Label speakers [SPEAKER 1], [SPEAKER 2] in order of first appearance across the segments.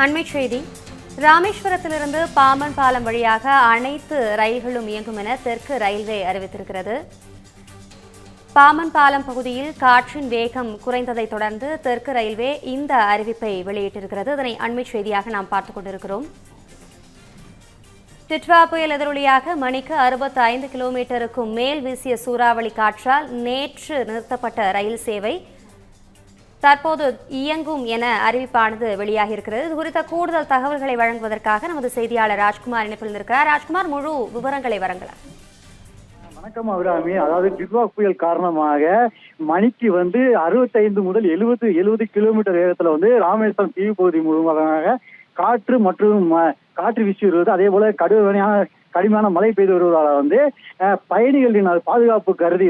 [SPEAKER 1] அண்மைச் செய்தி. ராமேஸ்வரத்திலிருந்து பாம்பன் பாலம் வழியாக அனைத்து ரயில்களும் இயங்கும் என தெற்கு ரயில்வே அறிவித்திருக்கிறது. பாம்பன் பாலம் பகுதியில் காற்றின் வேகம் குறைந்ததைத் தொடர்ந்து தெற்கு ரயில்வே இந்த அறிவிப்பை வெளியிட்டிருக்கிறது. இதனை அண்மைச் செய்தியாக நாம் பார்த்துக் கொண்டிருக்கிறோம். டிட்வா புயல் எதிரொலியாக மணிக்கு 65 கிலோமீட்டருக்கும் மேல் வீசிய சூறாவளி காற்றால் நேற்று நிறுத்தப்பட்ட ரயில் சேவை தற்போது இயங்கும் என அறிவிப்பானது வெளியாகியிருக்கிறது. இது குறித்த கூடுதல் தகவல்களை வழங்குவதற்காக நமது செய்தியாளர் ராஜ்குமார் இணைப்பில் இருக்கிறார். ராஜ்குமார், முழு விவரங்களை வழங்கலாம்.
[SPEAKER 2] வணக்கம் அபிராமி. அதாவது டிட்வா புயல் காரணமாக மணிக்கு 65 முதல் 70 கிலோமீட்டர் வேகத்துல ராமேஸ்வரம் தீவு பகுதி முழுவதாக காற்று மற்றும் காற்று வீசி வருவது, அதே போல கடுமையான மழை பெய்து வருவதால் பயணிகளின் பாதுகாப்பு கருதி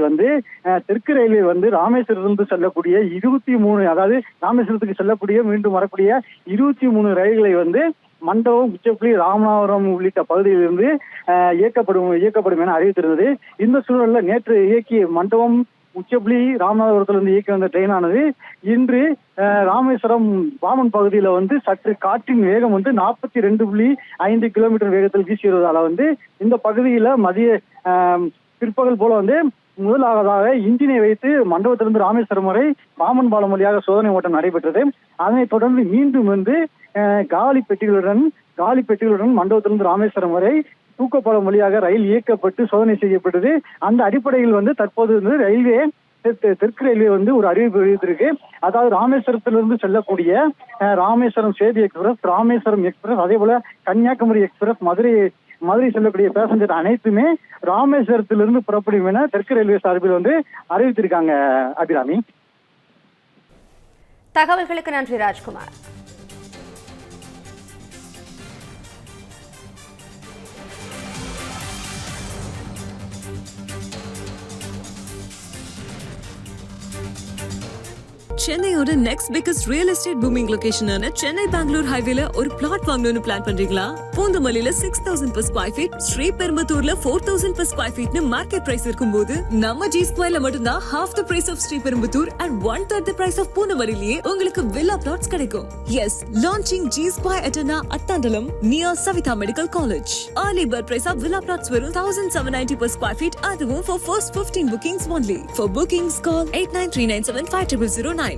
[SPEAKER 2] தெற்கு ரயில்வே ராமேஸ்வரத்திலிருந்து செல்லக்கூடிய 23, அதாவது ராமேஸ்வரத்துக்கு செல்லக்கூடிய மீண்டும் வரக்கூடிய 23 ரயில்களை மண்டபம், உச்சப்புலி, ராமநாதபுரம் உள்ளிட்ட பகுதியிலிருந்து இயக்கப்படும் என அறிவித்திருந்தது. இந்த சூழலில் நேற்று இயக்கிய மண்டபம், உச்சப்புலி, ராமநாதபுரத்திலிருந்து இயக்கி வந்த ட்ரெயினானது இன்று ராமேஸ்வரம் பாமன் பகுதியில சற்று காற்றின் வேகம் 42.5 கிலோமீட்டர் வேகத்தில் வீசி வருவதால இந்த பகுதியில மதிய பிற்பகல் போல முதலாவதாக இன்ஜினை வைத்து மண்டபத்திலிருந்து ராமேஸ்வரம் வரை பாமன் பாலம் வழியாக சோதனை ஓட்டம் நடைபெற்றது. அதனைத் தொடர்ந்து மீண்டும் காலி பெட்டிகளுடன் மண்டபத்திலிருந்து ராமேஸ்வரம் வரை தூக்கப்பாலம் வழியாக ரயில் இயக்கப்பட்டு சோதனை செய்யப்பட்டது. அந்த அடிப்படையில் தற்போது ரயில்வே தெற்கு ரயில்வே ஒரு அறிவிப்பு வெளியிட்டிருக்கு. அதாவது ராமேஸ்வரத்திலிருந்து செல்லக்கூடிய ராமேஸ்வரம் சேதி எக்ஸ்பிரஸ், ராமேஸ்வரம் எக்ஸ்பிரஸ், அதே போல கன்னியாகுமரி எக்ஸ்பிரஸ், மதுரை செல்லக்கூடிய பேசஞ்சர் அனைத்துமே ராமேஸ்வரத்திலிருந்து புறப்படும் என தெற்கு ரயில்வே சார்பில் அறிவித்திருக்காங்க. அபிராமி,
[SPEAKER 1] தகவல்களுக்கு நன்றி ராஜ்குமார்.
[SPEAKER 3] சென்னையோட next biggest real estate booming லொகேஷனான சென்னை பெங்களூர் ஹைவேல ஒரு பிளாட் வாங்கணும்னு பிளான் பண்றீங்களா? பூந்தமல்லியில 6,000 per square feet, ஸ்ரீபெரும்புத்தூர்ல 4,000 per square feetனு மார்க்கெட் பிரைஸ் இருக்கும்போது நம்ம ஜி ஸ்கொயர்ல மட்டும்தான் half the price of Sriperumbudur and 1/3 the price of பூந்தமல்லியிலேயே உங்களுக்கு வில்லா பிளாட்ஸ் கிடைக்கும். எஸ், லான்ச்சிங் ஜி ஸ்கொயர் அட்டனா அத்தாண்டலம் near Saveetha medical college. Early bird price of villa plots வெறும் 1,790 per square feet, அதுவும் for first 15 bookings only. For bookings call 8939750009.